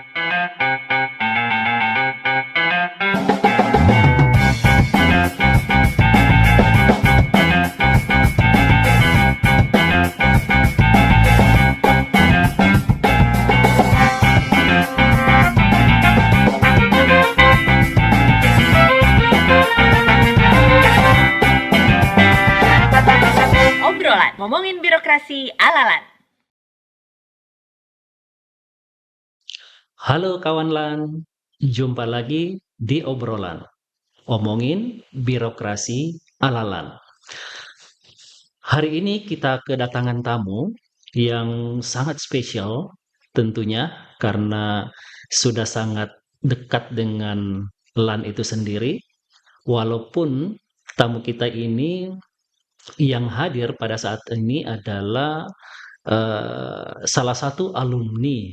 Obrolan ngomongin birokrasi ala-lan. Halo kawan LAN, jumpa lagi di obrolan. Omongin birokrasi ala LAN. Hari ini kita kedatangan tamu yang sangat spesial tentunya karena sudah sangat dekat dengan LAN itu sendiri. Walaupun tamu kita ini yang hadir pada saat ini adalah salah satu alumni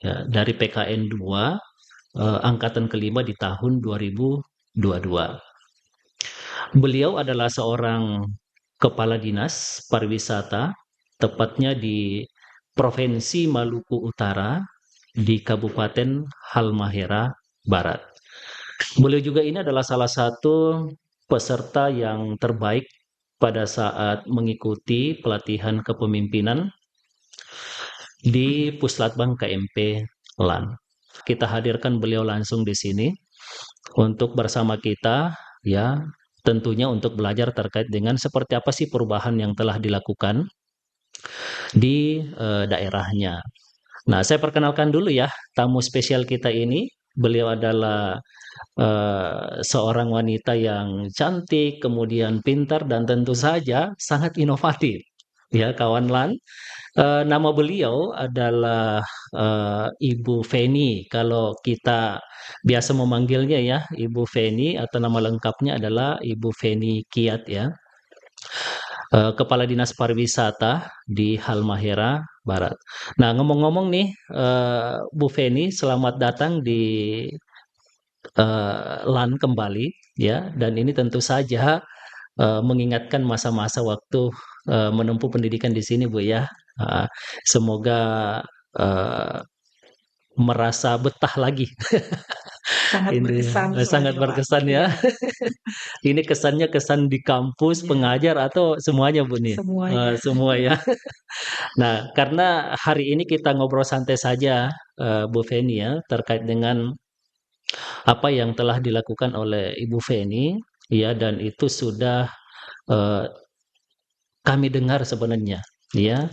ya, dari PKN 2 angkatan kelima di tahun 2022. Beliau adalah seorang kepala dinas pariwisata, tepatnya di Provinsi Maluku Utara, di Kabupaten Halmahera Barat. Beliau juga ini adalah salah satu peserta yang terbaik pada saat mengikuti pelatihan kepemimpinan di Puslatbang KMP LAN. Kita hadirkan beliau langsung di sini untuk bersama kita ya, tentunya untuk belajar terkait dengan seperti apa sih perubahan yang telah dilakukan di daerahnya. Nah, saya perkenalkan dulu ya tamu spesial kita ini. Beliau adalah seorang wanita yang cantik, kemudian pintar dan tentu saja sangat inovatif. Ya, kawan LAN. Nama beliau adalah Ibu Feni. Kalau kita biasa memanggilnya ya, Ibu Feni atau nama lengkapnya adalah Ibu Feni Kiat ya. Kepala Dinas Pariwisata di Halmahera Barat. Nah, ngomong-ngomong nih, Bu Feni, selamat datang di LAN kembali ya. Dan ini tentu saja mengingatkan masa-masa waktu menempuh pendidikan di sini, Bu ya. Semoga uh, merasa betah lagi. Sangat Ini berkesan sangat soalnya, Pak. berkesan ya. Iya, Ini kesannya kesan di kampus, iya, pengajar atau semuanya Bu nih? semuanya. Semua ya. Nah, karena hari ini kita ngobrol santai saja, Bu Feni ya, terkait dengan apa yang telah dilakukan oleh Ibu Feni, ya, dan itu sudah eh, kami dengar sebenarnya, ya,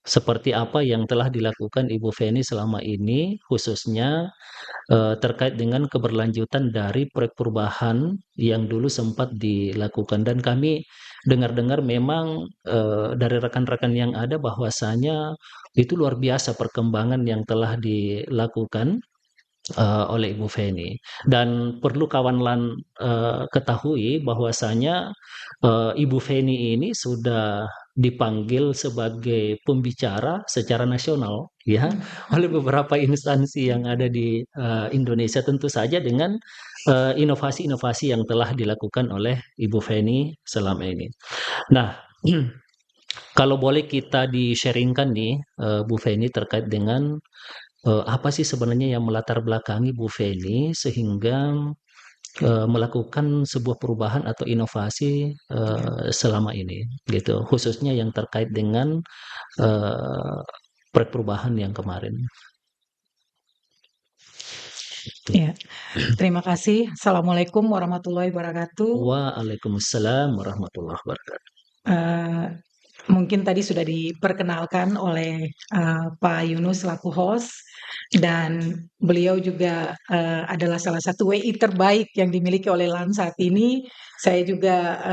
seperti apa yang telah dilakukan Ibu Feni selama ini, khususnya terkait dengan keberlanjutan dari proyek perubahan yang dulu sempat dilakukan. Dan kami dengar-dengar memang dari rekan-rekan yang ada bahwasanya itu luar biasa perkembangan yang telah dilakukan oleh Ibu Feni. Dan perlu kawan LAN ketahui bahwasanya Ibu Feni ini sudah dipanggil sebagai pembicara secara nasional ya oleh beberapa instansi yang ada di Indonesia, tentu saja dengan inovasi-inovasi yang telah dilakukan oleh Ibu Feni selama ini. Nah, kalau boleh kita di-sharingkan nih Bu Feni terkait dengan apa sih sebenarnya yang melatar belakangi Bu Feni sehingga melakukan sebuah perubahan atau inovasi selama ini, gitu, khususnya yang terkait dengan uh, proyek perubahan yang kemarin. Ya, terima kasih. Assalamualaikum warahmatullahi wabarakatuh. Waalaikumsalam warahmatullahi wabarakatuh. Eh, Mungkin tadi sudah diperkenalkan oleh Pak Yunus selaku host, dan beliau juga adalah salah satu WI terbaik yang dimiliki oleh LAN saat ini. Saya juga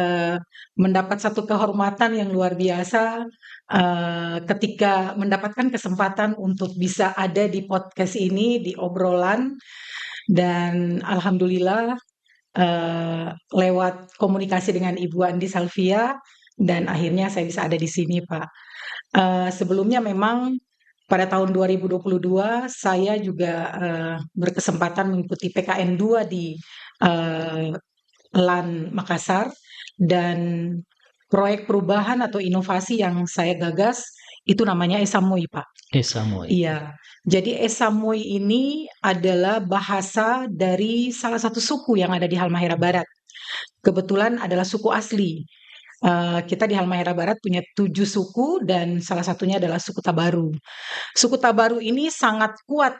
mendapat satu kehormatan yang luar biasa ketika mendapatkan kesempatan untuk bisa ada di podcast ini, di obrolan, dan alhamdulillah lewat komunikasi dengan Ibu Andi Salvia, dan akhirnya saya bisa ada di sini, Pak. Sebelumnya memang pada tahun 2022 saya juga berkesempatan mengikuti PKN 2 di LAN Makassar, dan proyek perubahan atau inovasi yang saya gagas itu namanya Esa Moy, Pak. Samoy. Iya, jadi Esa Moy ini adalah bahasa dari salah satu suku yang ada di Halmahera Barat. Kebetulan adalah suku asli. Kita di Halmahera Barat punya 7 suku dan salah satunya adalah suku Tabaru. Suku Tabaru ini sangat kuat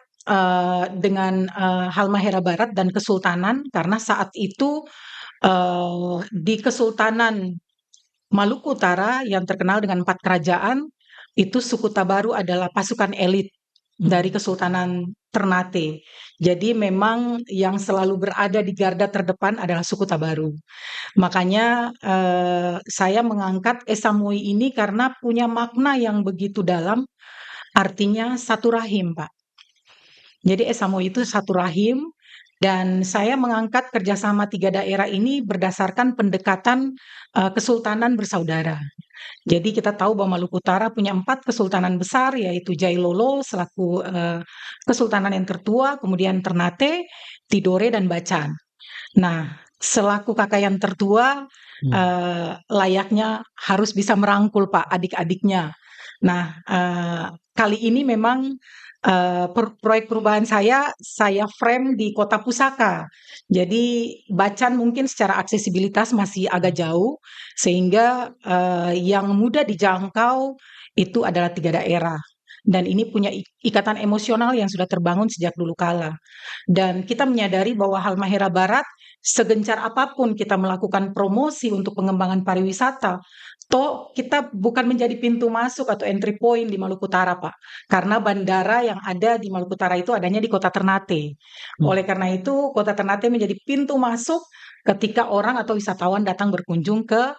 dengan Halmahera Barat dan Kesultanan karena saat itu di Kesultanan Maluku Utara yang terkenal dengan 4 kerajaan, itu suku Tabaru adalah pasukan elit dari Kesultanan Ternate. Jadi memang yang selalu berada di garda terdepan adalah suku Tabaru. Makanya saya mengangkat Esa Moy ini karena punya makna yang begitu dalam, artinya satu rahim, Pak. Jadi Esa Moy itu satu rahim dan saya mengangkat kerjasama 3 daerah ini berdasarkan pendekatan kesultanan bersaudara. Jadi kita tahu bahwa Maluku Utara punya 4 kesultanan besar yaitu Jailolo selaku kesultanan yang tertua, kemudian Ternate, Tidore, dan Bacan. Nah, selaku kakak yang tertua layaknya harus bisa merangkul Pak adik-adiknya. Nah, kali ini memang proyek perubahan saya frame di kota Pusaka. Jadi Bacan mungkin secara aksesibilitas masih agak jauh, sehingga yang mudah dijangkau itu adalah 3 daerah. Dan ini punya ikatan emosional yang sudah terbangun sejak dulu kala. Dan kita menyadari bahwa Halmahera Barat, segencar apapun kita melakukan promosi untuk pengembangan pariwisata, toh kita bukan menjadi pintu masuk atau entry point di Maluku Utara, Pak. Karena bandara yang ada di Maluku Utara itu adanya di kota Ternate. Oleh karena itu, kota Ternate menjadi pintu masuk ketika orang atau wisatawan datang berkunjung ke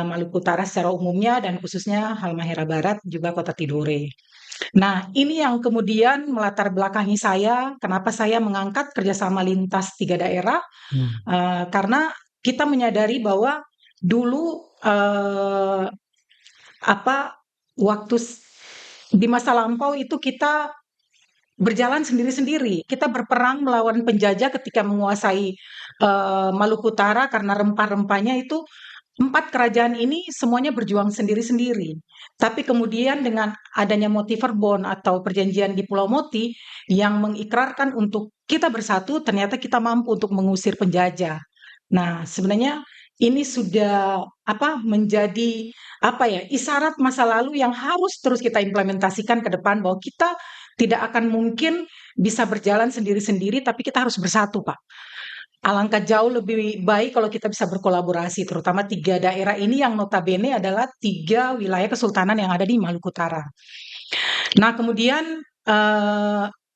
Maluku Utara secara umumnya dan khususnya Halmahera Barat juga kota Tidore. Nah, ini yang kemudian melatar belakangi saya, kenapa saya mengangkat kerjasama lintas 3 daerah, karena kita menyadari bahwa dulu waktu di masa lampau itu kita berjalan sendiri-sendiri. Kita berperang melawan penjajah ketika menguasai Maluku Utara karena rempah-rempahnya itu 4 kerajaan ini semuanya berjuang sendiri-sendiri. Tapi kemudian dengan adanya Moti Verbon atau perjanjian di Pulau Moti yang mengikrarkan untuk kita bersatu, ternyata kita mampu untuk mengusir penjajah. Nah, sebenarnya ini sudah menjadi isyarat masa lalu yang harus terus kita implementasikan ke depan bahwa kita tidak akan mungkin bisa berjalan sendiri-sendiri, tapi kita harus bersatu, Pak. Alangkah jauh lebih baik kalau kita bisa berkolaborasi, terutama 3 daerah ini yang notabene adalah 3 wilayah kesultanan yang ada di Maluku Utara. Nah, kemudian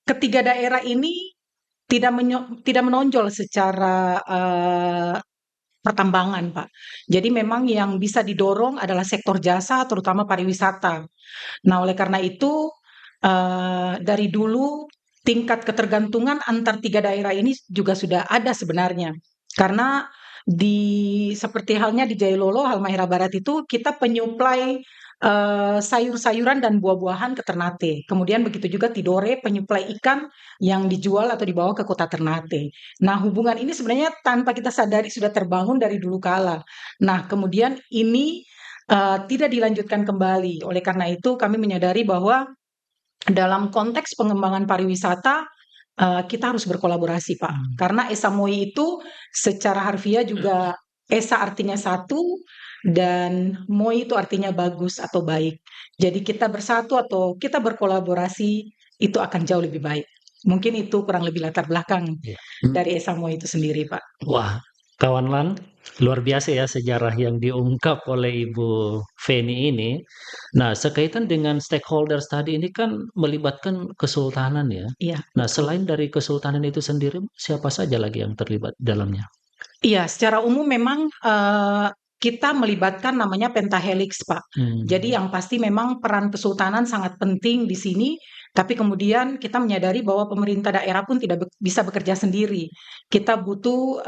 ketiga daerah ini tidak menonjol secara pertambangan, Pak. Jadi memang yang bisa didorong adalah sektor jasa, terutama pariwisata. Nah, oleh karena itu dari dulu tingkat ketergantungan antar 3 daerah ini juga sudah ada sebenarnya. Karena seperti halnya di Jailolo, Halmahera Barat itu kita penyuplai sayur-sayuran dan buah-buahan ke Ternate. Kemudian begitu juga Tidore penyuplai ikan yang dijual atau dibawa ke kota Ternate. Nah, hubungan ini sebenarnya tanpa kita sadari sudah terbangun dari dulu kala. Nah, kemudian ini tidak dilanjutkan kembali. Oleh karena itu kami menyadari bahwa dalam konteks pengembangan pariwisata, kita harus berkolaborasi, Pak. Karena Esa Moy itu secara harfiah juga Esa artinya satu dan Moy itu artinya bagus atau baik. Jadi kita bersatu atau kita berkolaborasi itu akan jauh lebih baik. Mungkin itu kurang lebih latar belakang dari Esa Moy itu sendiri, Pak. Wah, kawan Lan, luar biasa ya sejarah yang diungkap oleh Ibu Feni ini. Nah, sekaitan dengan stakeholders tadi ini kan melibatkan kesultanan ya. Iya. Nah, selain dari kesultanan itu sendiri, siapa saja lagi yang terlibat dalamnya? Iya, secara umum memang kita melibatkan namanya pentahelix, Pak. Jadi yang pasti memang peran kesultanan sangat penting di sini, tapi kemudian kita menyadari bahwa pemerintah daerah pun tidak bisa bekerja sendiri. Kita butuh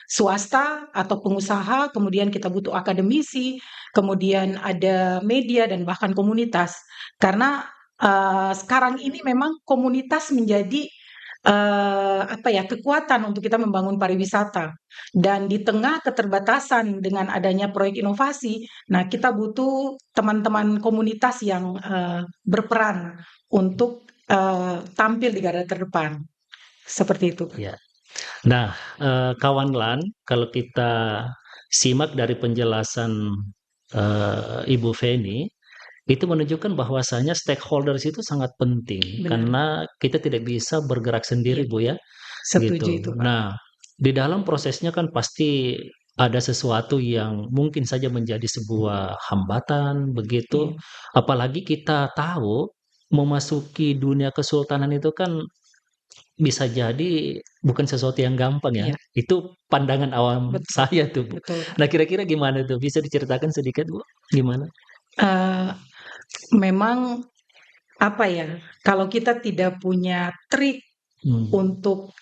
swasta atau pengusaha, kemudian kita butuh akademisi, kemudian ada media dan bahkan komunitas. Karena sekarang ini memang komunitas menjadi kekuatan untuk kita membangun pariwisata. Dan di tengah keterbatasan dengan adanya proyek inovasi, nah kita butuh teman-teman komunitas yang berperan untuk tampil di garda terdepan. Seperti itu. Ya. Nah, kawan LAN, kalau kita simak dari penjelasan Ibu Feni, itu menunjukkan bahwasanya stakeholders itu sangat penting Benar. karena kita tidak bisa bergerak sendiri, Iya. Bu ya, Setuju itu, gitu. Pak. Nah, di dalam prosesnya kan pasti ada sesuatu yang mungkin saja menjadi sebuah hambatan begitu. Iya. Apalagi kita tahu memasuki dunia kesultanan itu kan bisa jadi bukan sesuatu yang gampang ya. Iya, Itu pandangan awam betul, saya tuh, Bu. betul, Pak. Nah, kira-kira gimana tuh? Bisa diceritakan sedikit, Bu? Gimana? Eh, Memang kalau kita tidak punya trik Hmm. untuk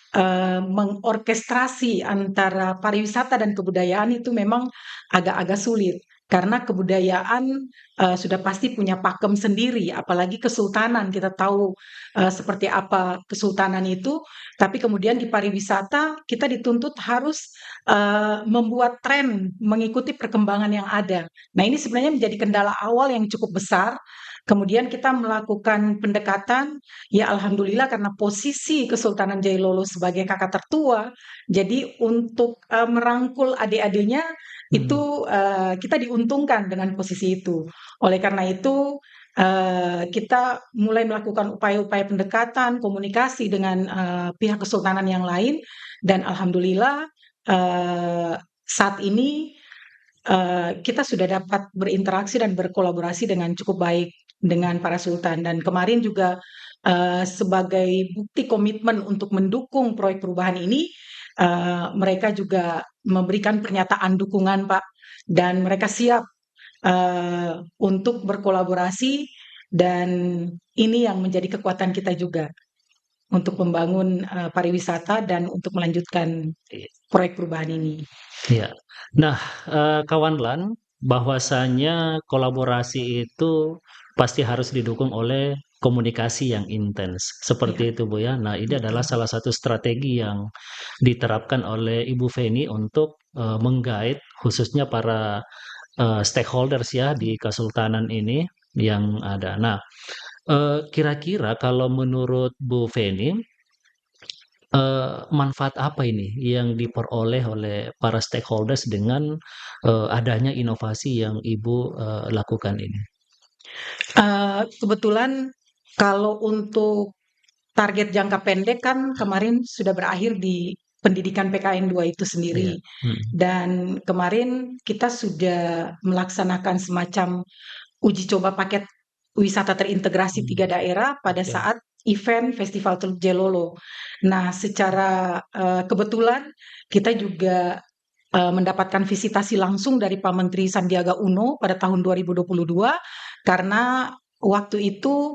mengorkestrasi antara pariwisata dan kebudayaan itu memang agak-agak sulit. Karena kebudayaan sudah pasti punya pakem sendiri, apalagi kesultanan. Kita tahu seperti apa kesultanan itu, tapi kemudian di pariwisata kita dituntut harus membuat tren mengikuti perkembangan yang ada. Nah, ini sebenarnya menjadi kendala awal yang cukup besar. Kemudian kita melakukan pendekatan. Ya alhamdulillah karena posisi Kesultanan Jailolo sebagai kakak tertua, jadi untuk merangkul adik-adiknya itu kita diuntungkan dengan posisi itu. Oleh karena itu kita mulai melakukan upaya-upaya pendekatan, komunikasi dengan pihak kesultanan yang lain dan alhamdulillah saat ini kita sudah dapat berinteraksi dan berkolaborasi dengan cukup baik dengan para sultan dan kemarin juga sebagai bukti komitmen untuk mendukung proyek perubahan ini, mereka juga memberikan pernyataan dukungan, Pak, dan mereka siap untuk berkolaborasi dan ini yang menjadi kekuatan kita juga untuk membangun pariwisata dan untuk melanjutkan proyek perubahan ini. Iya. Nah, kawan LAN, bahwasanya kolaborasi itu pasti harus didukung oleh komunikasi yang intens. Iya, Seperti itu, Bu ya. Nah, ini adalah betul. salah satu strategi yang diterapkan oleh Ibu Feni untuk meng-guide khususnya para stakeholders ya di Kesultanan ini yang ada. Nah, kira-kira kalau menurut Bu Feni, manfaat apa ini yang diperoleh oleh para stakeholders dengan adanya inovasi yang Ibu lakukan ini? Kebetulan kalau untuk target jangka pendek kan kemarin sudah berakhir di pendidikan PKN 2 itu Iya. sendiri. Dan kemarin kita sudah melaksanakan semacam uji coba paket wisata terintegrasi 3 daerah pada Oke. saat event Festival Teluk Jelolo. Nah, secara kebetulan kita juga mendapatkan visitasi langsung dari Pak Menteri Sandiaga Uno pada tahun 2022 karena waktu itu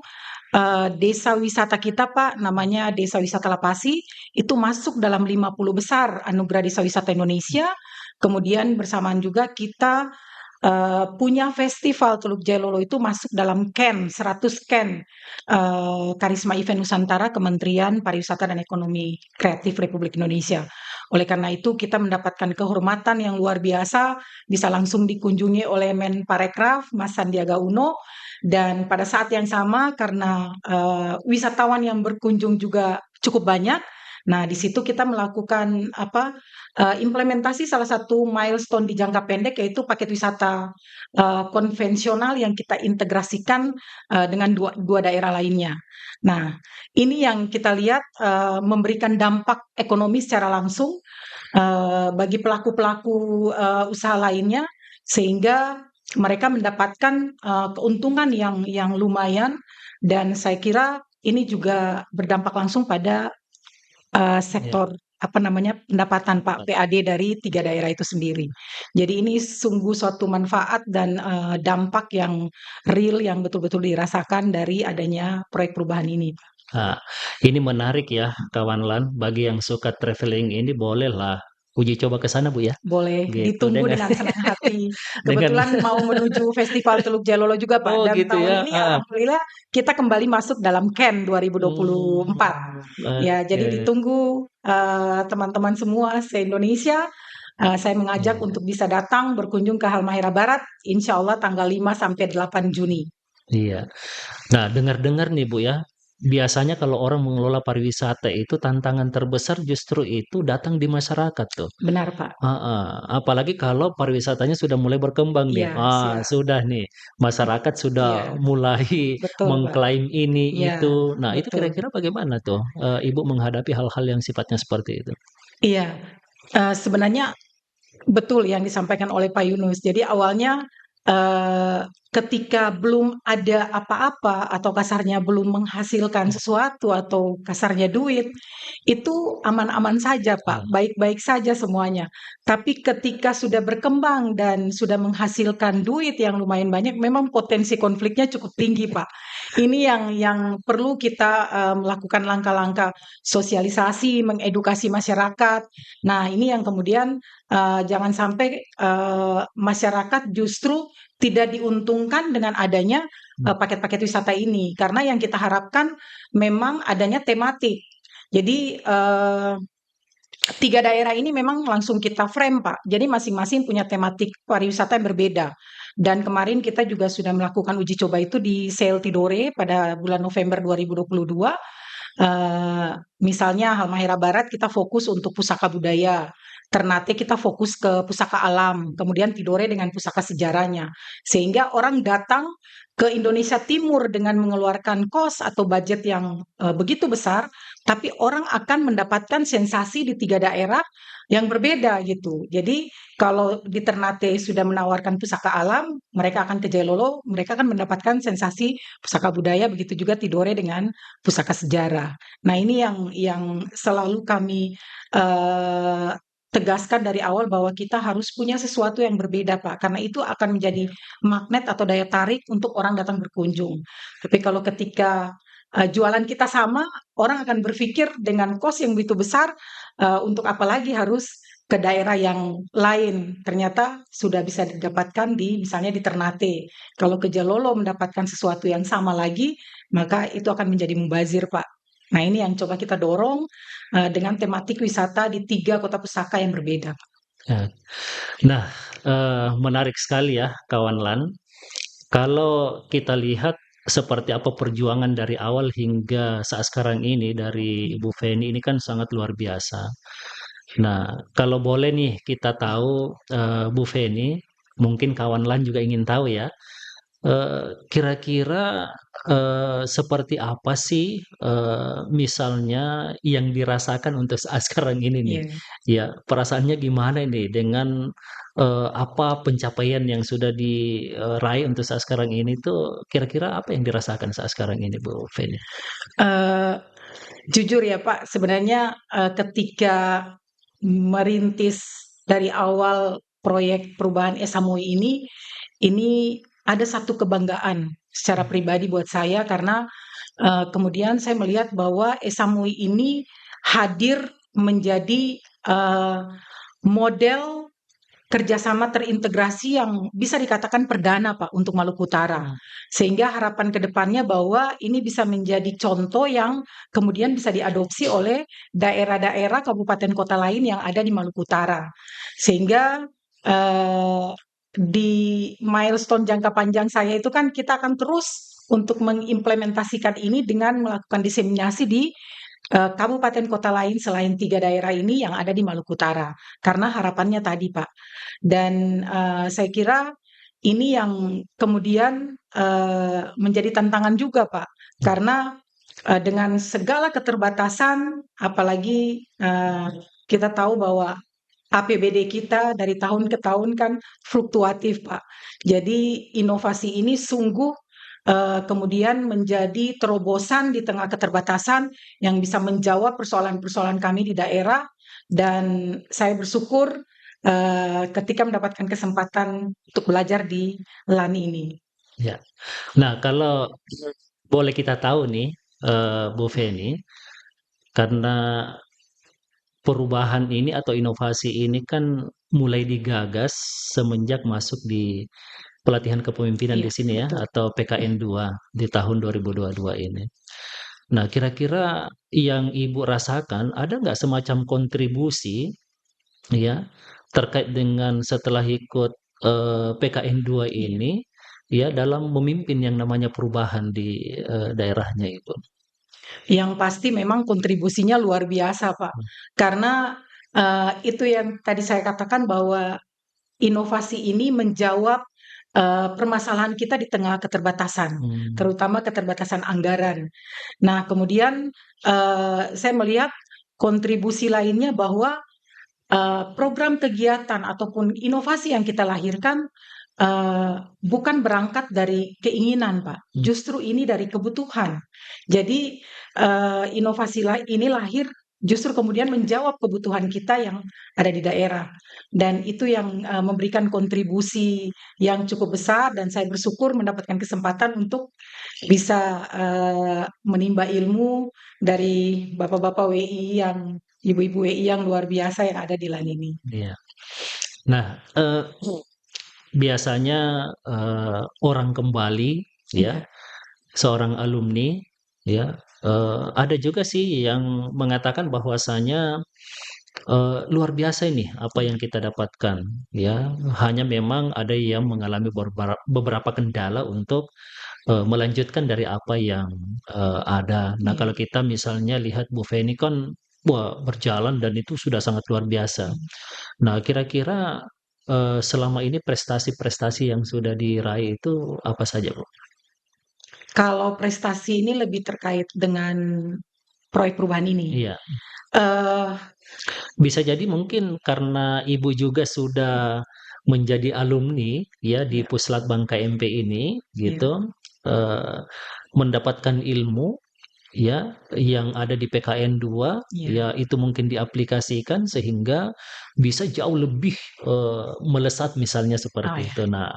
desa wisata kita, Pak, namanya Desa Wisata Lapasi, itu masuk dalam 50 besar Anugerah Desa Wisata Indonesia. Kemudian bersamaan juga kita punya festival Teluk Jailolo itu masuk dalam 100 Ken Karisma Event Nusantara Kementerian Pariwisata dan Ekonomi Kreatif Republik Indonesia. Oleh karena itu kita mendapatkan kehormatan yang luar biasa bisa langsung dikunjungi oleh Menparekraf Mas Sandiaga Uno dan pada saat yang sama karena wisatawan yang berkunjung juga cukup banyak. Nah, di situ kita melakukan implementasi salah satu milestone di jangka pendek yaitu paket wisata konvensional yang kita integrasikan dengan dua daerah lainnya. Nah, ini yang kita lihat memberikan dampak ekonomi secara langsung bagi pelaku-pelaku usaha lainnya sehingga mereka mendapatkan keuntungan yang lumayan dan saya kira ini juga berdampak langsung pada sektor pendapatan Pak PAD dari 3 daerah itu sendiri. Jadi ini sungguh suatu manfaat dan dampak yang real yang betul-betul dirasakan dari adanya proyek perubahan ini. Nah, ini menarik ya kawan LAN, bagi yang suka traveling ini bolehlah uji coba ke sana, Bu, ya? Boleh Gitu, ditunggu dengan dengan senang hati. dengan Kebetulan mau menuju Festival Teluk Jalolo juga, Pak, oh, dan gitu tahun ya? ini Heeh. alhamdulillah kita kembali masuk dalam KEN 2024. Ya, jadi Oke. ditunggu teman-teman semua se-Indonesia. Saya mengajak Iya. untuk bisa datang berkunjung ke Halmahera Barat, insya Allah tanggal 5 sampai 8 Juni. Iya. Nah, dengar-dengar nih Bu ya, biasanya kalau orang mengelola pariwisata itu tantangan terbesar justru itu datang di masyarakat tuh. Benar, Pak. Heeh, apalagi kalau pariwisatanya sudah mulai berkembang nih. Iya, Ah, siap. sudah nih, masyarakat sudah Iya, mulai betul, Pak. mengklaim ini Iya, itu. Nah, itu betul. kira-kira bagaimana tuh, Ibu menghadapi hal-hal yang sifatnya seperti itu? Iya, sebenarnya betul yang disampaikan oleh Pak Yunus. Jadi awalnya, ketika belum ada apa-apa atau kasarnya belum menghasilkan sesuatu atau kasarnya duit, itu aman-aman saja, Pak, Iya. baik-baik saja semuanya. Tapi ketika sudah berkembang dan sudah menghasilkan duit yang lumayan banyak, memang potensi konfliknya cukup tinggi, Pak. Ini yang perlu kita, melakukan langkah-langkah sosialisasi, mengedukasi masyarakat. Nah, ini yang kemudian jangan sampai masyarakat justru tidak diuntungkan dengan adanya paket-paket wisata ini, karena yang kita harapkan memang adanya tematik. Jadi 3 daerah ini memang langsung kita frame, Pak. Jadi masing-masing punya tematik pariwisata yang berbeda. Dan kemarin kita juga sudah melakukan uji coba itu di Sel Tidore pada bulan November 2022. Misalnya Halmahera Barat kita fokus untuk pusaka budaya, Ternate kita fokus ke pusaka alam, kemudian Tidore dengan pusaka sejarahnya. Sehingga orang datang ke Indonesia Timur dengan mengeluarkan kos atau budget yang begitu besar, tapi orang akan mendapatkan sensasi di 3 daerah yang berbeda gitu. Jadi kalau di Ternate sudah menawarkan pusaka alam, mereka akan ke Jailolo, mereka akan mendapatkan sensasi pusaka budaya, begitu juga Tidore dengan pusaka sejarah. Nah, ini yang selalu kami tegaskan dari awal bahwa kita harus punya sesuatu yang berbeda, Pak, karena itu akan menjadi magnet atau daya tarik untuk orang datang berkunjung. Tapi kalau ketika jualan kita sama, orang akan berpikir dengan kos yang begitu besar, untuk apa lagi harus ke daerah yang lain. Ternyata sudah bisa didapatkan di misalnya di Ternate. Kalau ke Jalolo mendapatkan sesuatu yang sama lagi, maka itu akan menjadi mubazir, Pak. Nah, ini yang coba kita dorong dengan tematik wisata di 3 kota pusaka yang berbeda. Ya. Nah, menarik sekali ya kawan Lan. Kalau kita lihat seperti apa perjuangan dari awal hingga saat sekarang ini dari Ibu Feni ini kan sangat luar biasa. Nah, kalau boleh nih kita tahu, Bu Feni, mungkin kawan Lan juga ingin tahu ya, kira-kira, seperti apa sih, misalnya yang dirasakan untuk saat sekarang ini nih? Iya. Ya, perasaannya gimana ini dengan, apa pencapaian yang sudah diraih untuk saat sekarang ini tuh, kira-kira apa yang dirasakan saat sekarang ini, Bu Feni? Eee, Jujur ya, Pak, sebenarnya, ketika merintis dari awal proyek perubahan Esamui ini ada satu kebanggaan secara pribadi buat saya karena, kemudian saya melihat bahwa Esamui ini hadir menjadi, model kerjasama terintegrasi yang bisa dikatakan perdana, Pak, untuk Maluku Utara. Sehingga harapan ke depannya bahwa ini bisa menjadi contoh yang kemudian bisa diadopsi oleh daerah-daerah kabupaten kota lain yang ada di Maluku Utara. Sehingga, di milestone jangka panjang saya itu kan kita akan terus untuk mengimplementasikan ini dengan melakukan diseminasi di kabupaten kota lain selain 3 daerah ini yang ada di Maluku Utara. Karena harapannya tadi, Pak. Dan, saya kira ini yang kemudian, menjadi tantangan juga, Pak. Karena, dengan segala keterbatasan, apalagi, kita tahu bahwa APBD kita dari tahun ke tahun kan fluktuatif, Pak. Jadi inovasi ini sungguh, kemudian menjadi terobosan di tengah keterbatasan yang bisa menjawab persoalan-persoalan kami di daerah dan saya bersyukur, ketika mendapatkan kesempatan untuk belajar di LAN ini. Ya. Nah, kalau boleh kita tahu nih, Bu Feni, karena perubahan ini atau inovasi ini kan mulai digagas semenjak masuk di pelatihan kepemimpinan Iya, di sini ya, betul. atau PKN 2 di tahun 2022 ini. Nah, kira-kira yang Ibu rasakan ada nggak semacam kontribusi ya terkait dengan setelah ikut PKN 2 Iya. ini ya dalam memimpin yang namanya perubahan di daerahnya itu? Yang pasti memang kontribusinya luar biasa, Pak. Karena, itu yang tadi saya katakan bahwa inovasi ini menjawab, permasalahan kita di tengah keterbatasan, Hmm. terutama keterbatasan anggaran. Nah, kemudian, saya melihat kontribusi lainnya bahwa, program kegiatan ataupun inovasi yang kita lahirkan, bukan berangkat dari keinginan, Pak, Hmm. justru ini dari kebutuhan. Jadi, ini lahir justru kemudian menjawab kebutuhan kita yang ada di daerah. Dan itu yang, memberikan kontribusi yang cukup besar dan saya bersyukur mendapatkan kesempatan untuk bisa, menimba ilmu dari bapak-bapak WI ibu-ibu WI yang luar biasa yang ada di LAN ini. Iya. Nah, biasanya orang kembali ya, Iya, seorang alumni ya, ada juga sih yang mengatakan bahwasanya luar biasa ini apa yang kita dapatkan ya, hanya memang ada yang mengalami beberapa kendala untuk melanjutkan dari apa yang ada. Nah, iya, kalau kita misalnya lihat Bu Feni kan wah berjalan dan itu sudah sangat luar biasa. mhm. Nah, kira-kira selama ini prestasi-prestasi yang sudah diraih itu apa saja, Bu? Kalau prestasi ini lebih terkait dengan proyek perubahan ini. Iya, Eee, bisa jadi mungkin karena Ibu juga sudah menjadi alumni ya di iya, Puslatbang KMP ini iya, gitu, eee, mendapatkan ilmu ya yang ada di PKN 2 iya. ya itu mungkin diaplikasikan sehingga bisa jauh lebih, melesat misalnya Oh, seperti ya. itu. Nah,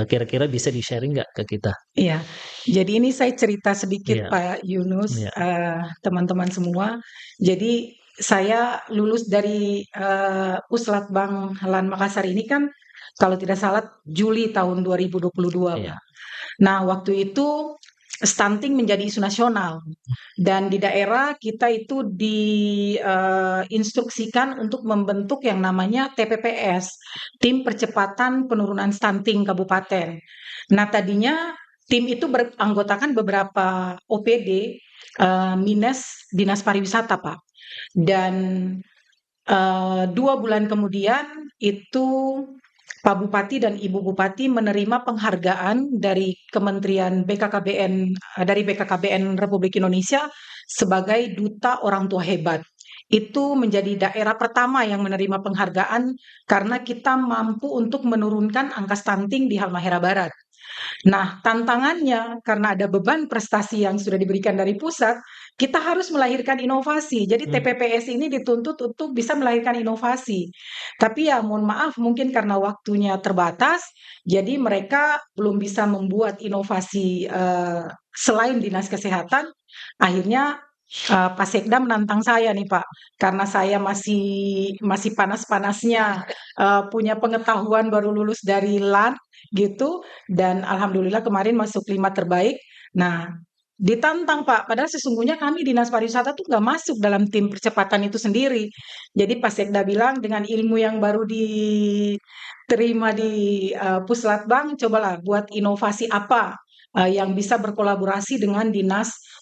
kira-kira bisa di-sharing nggak ke kita? Iya. Jadi ini saya cerita sedikit Iya, Pak Yunus, iya, teman-teman semua. Jadi saya lulus dari, Puslatbang LAN Makassar ini kan kalau tidak salah Juli tahun 2022, iya, Pak. Nah, waktu itu stunting menjadi isu nasional dan di daerah kita itu instruksikan untuk membentuk yang namanya TPPS, Tim Percepatan Penurunan Stunting Kabupaten. Nah, tadinya tim itu beranggotakan beberapa OPD, minus Dinas Pariwisata, Pak. Dan 2 bulan kemudian itu Pak Bupati dan Ibu Bupati menerima penghargaan dari Kementerian BKKBN dari BKKBN Republik Indonesia sebagai Duta Orang Tua Hebat. Itu menjadi daerah pertama yang menerima penghargaan karena kita mampu untuk menurunkan angka stunting di Halmahera Barat. Nah, tantangannya karena ada beban prestasi yang sudah diberikan dari pusat, kita harus melahirkan inovasi. Jadi mmm, TPPS ini dituntut untuk bisa melahirkan inovasi. Tapi ya mohon maaf mungkin karena waktunya terbatas, jadi mereka belum bisa membuat inovasi, selain Dinas Kesehatan, akhirnya, Pak Sekda menantang saya nih, Pak. Karena saya masih panas-panasnya, punya pengetahuan baru lulus dari LAN gitu, dan alhamdulillah kemarin masuk 5 terbaik. Nah, ditantang Pak, padahal sesungguhnya kami Dinas Pariwisata tuh nggak masuk dalam tim percepatan itu sendiri. Jadi Pak Sekda bilang dengan ilmu yang baru diterima di, Puslatbang, cobalah buat inovasi apa, yang bisa berkolaborasi dengan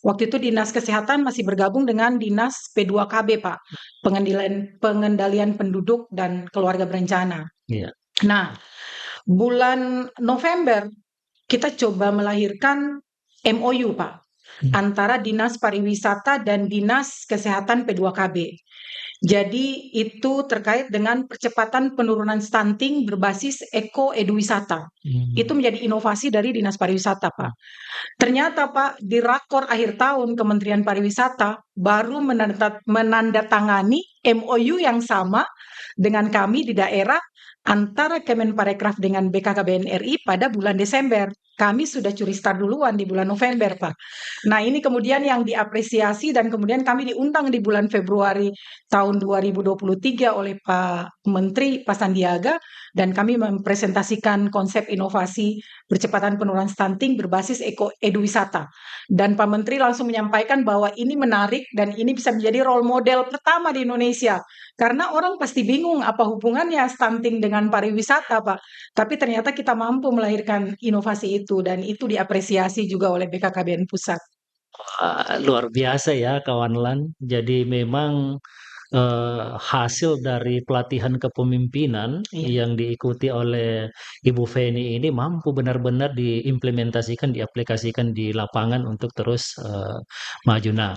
waktu itu Dinas Kesehatan masih bergabung dengan Dinas P2KB Pak, Pengendalian Penduduk dan Keluarga Berencana. iya, Nah, bulan November kita coba melahirkan MOU, Pak, mmm, antara Dinas Pariwisata dan Dinas Kesehatan P2KB. Jadi itu terkait dengan percepatan penurunan stunting berbasis eko-eduwisata. Itu mmm, menjadi inovasi dari Dinas Pariwisata, mmm, Pak. Ternyata, Pak, di rakor akhir tahun Kementerian Pariwisata baru menandatangani MOU yang sama dengan kami di daerah antara Kemenparekraf dengan BKKBN RI pada bulan Desember. Kami sudah curi start duluan di bulan November, Pak. Nah, ini kemudian yang diapresiasi dan kemudian kami diundang di bulan Februari tahun 2023 oleh Pak Menteri, Pak Sandiaga, dan kami mempresentasikan konsep inovasi percepatan penurunan stunting berbasis eduwisata. Dan Pak Menteri langsung menyampaikan bahwa ini menarik dan ini bisa menjadi role model pertama di Indonesia. Karena orang pasti bingung apa hubungannya stunting dengan pariwisata, Pak. Tapi ternyata kita mampu melahirkan inovasi itu dan itu diapresiasi juga oleh BKKBN Pusat. Luar biasa ya kawan Lan. Jadi memang hasil dari pelatihan kepemimpinan Iya. yang diikuti oleh Ibu Feni ini mampu benar-benar diimplementasikan, diaplikasikan di lapangan untuk terus maju. Nah,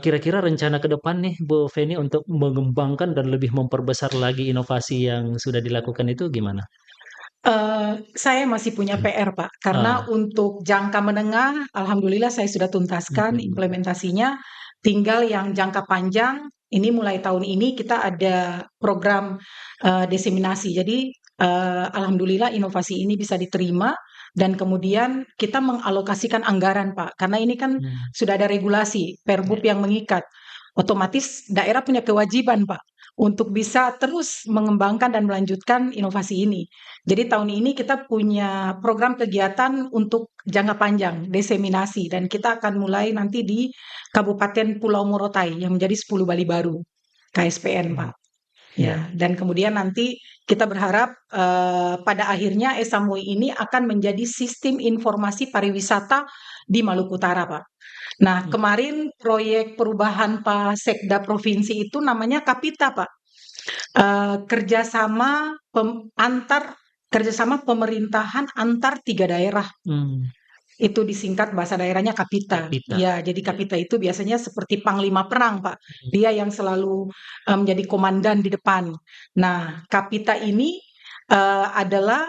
kira-kira rencana ke depan nih Bu Feni untuk mengembangkan dan lebih memperbesar lagi inovasi yang sudah dilakukan itu gimana? Saya masih punya PR, Pak, karena Ah, untuk jangka menengah, alhamdulillah saya sudah tuntaskan mhm, implementasinya. Tinggal yang jangka panjang, ini mulai tahun ini kita ada program diseminasi. Jadi, alhamdulillah inovasi ini bisa diterima dan kemudian kita mengalokasikan anggaran, Pak, karena ini kan hmm, sudah ada regulasi, ya, Perbup yang mengikat. Otomatis daerah punya kewajiban, Pak, untuk bisa terus mengembangkan dan melanjutkan inovasi ini. Jadi tahun ini kita punya program kegiatan untuk jangka panjang, diseminasi, dan kita akan mulai nanti di Kabupaten Pulau Morotai yang menjadi 10 Bali Baru, KSPN, hmm, Pak. ya, Ya, dan kemudian nanti kita berharap pada akhirnya Esamui ini akan menjadi sistem informasi pariwisata di Maluku Utara, Pak. Nah, hmm, kemarin proyek perubahan Pak Sekda provinsi itu namanya Kapita, Pak. Kerjasama kerjasama pemerintahan antar 3 daerah, hmm, itu disingkat bahasa daerahnya Kapita. Kapita. Ya, jadi Ya, Kapita itu biasanya seperti panglima perang, Pak. hmm, Dia yang selalu, menjadi komandan di depan. Nah, Kapita ini, adalah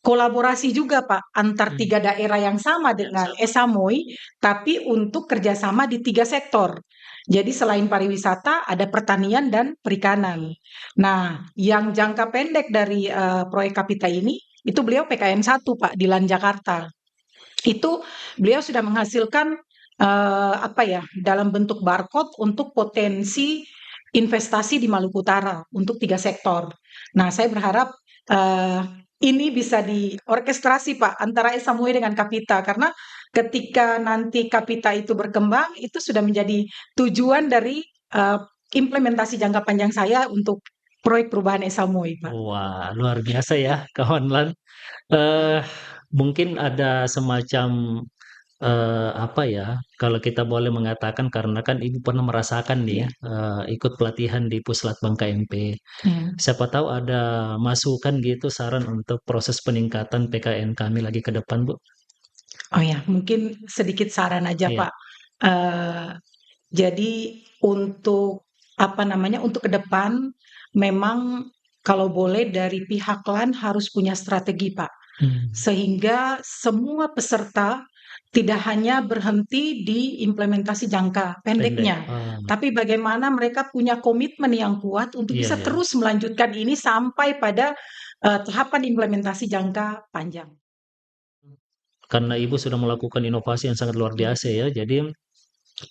kolaborasi juga, Pak, antar hmm, 3 daerah yang sama yang dengan sama. Esamoi, tapi untuk kerjasama di 3 sektor. Jadi selain pariwisata, ada pertanian dan perikanan. Nah, yang jangka pendek dari, proyek Kapita ini, itu beliau PKN 1, Pak, di LAN Jakarta. Itu beliau sudah menghasilkan, apa ya, dalam bentuk barcode untuk potensi investasi di Maluku Utara untuk 3 sektor. Nah, saya berharap, eee, ini bisa diorkestrasi, Pak, antara Esamui dengan Kapita, karena ketika nanti Kapita itu berkembang, itu sudah menjadi tujuan dari, eee, implementasi jangka panjang saya untuk proyek perubahan Esamui, Pak. Wah, luar biasa ya kawan Lan. Eh, Mungkin ada semacam apa ya, kalau kita boleh mengatakan karena kan Ibu pernah merasakan nih, Iya, ikut pelatihan di Puslatbang KMP. iya. Siapa tahu ada masukan gitu, saran untuk proses peningkatan PKN kami lagi ke depan, Bu? Oh ya, mungkin sedikit saran aja, Iya, Pak. Eee, jadi untuk, apa namanya, untuk ke depan memang kalau boleh dari pihak LAN harus punya strategi, Pak. mmm, Sehingga semua peserta tidak hanya berhenti di implementasi jangka pendek. pendeknya, tapi bagaimana mereka punya komitmen yang kuat untuk Iya bisa ya, terus melanjutkan ini sampai pada, tahapan implementasi jangka panjang. karena Ibu sudah melakukan inovasi yang sangat luar Iya. biasa ya, jadi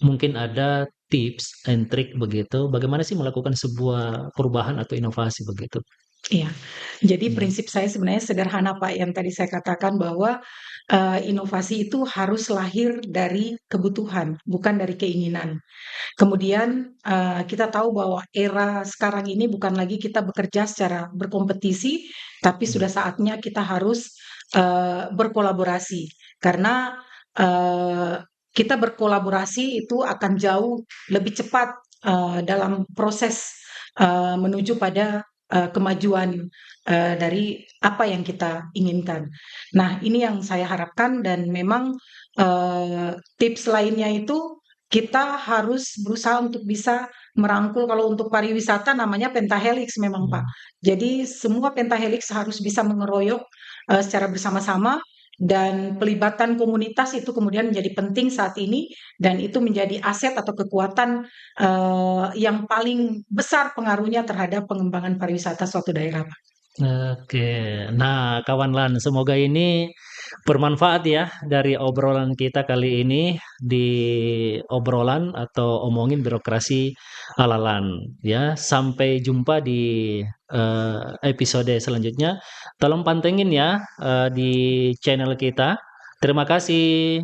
mungkin ada tips and trik begitu, bagaimana sih melakukan sebuah perubahan atau inovasi begitu? Iya. Jadi Mmm, prinsip saya sebenarnya sederhana, Pak, yang tadi saya katakan bahwa, inovasi itu harus lahir dari kebutuhan, bukan dari keinginan. Kemudian, kita tahu bahwa era sekarang ini bukan lagi kita bekerja secara berkompetisi, tapi mmm, sudah saatnya kita harus, berkolaborasi. Karena, kita berkolaborasi itu akan jauh lebih cepat, dalam proses, menuju pada, kemajuan, dari apa yang kita inginkan. Nah, ini yang saya harapkan dan memang, tips lainnya itu kita harus berusaha untuk bisa merangkul kalau untuk pariwisata namanya pentahelix memang, Pak. mmm. Jadi semua pentahelix harus bisa mengeroyok, secara bersama-sama dan pelibatan komunitas itu kemudian menjadi penting saat ini dan itu menjadi aset atau kekuatan, yang paling besar pengaruhnya terhadap pengembangan pariwisata suatu daerah, Pak. Oke. Nah, kawan LAN, semoga ini bermanfaat ya dari obrolan kita kali ini di obrolan atau omongin birokrasi ala LAN ya. Sampai jumpa di episode selanjutnya. Tolong pantengin ya di channel kita. Terima kasih.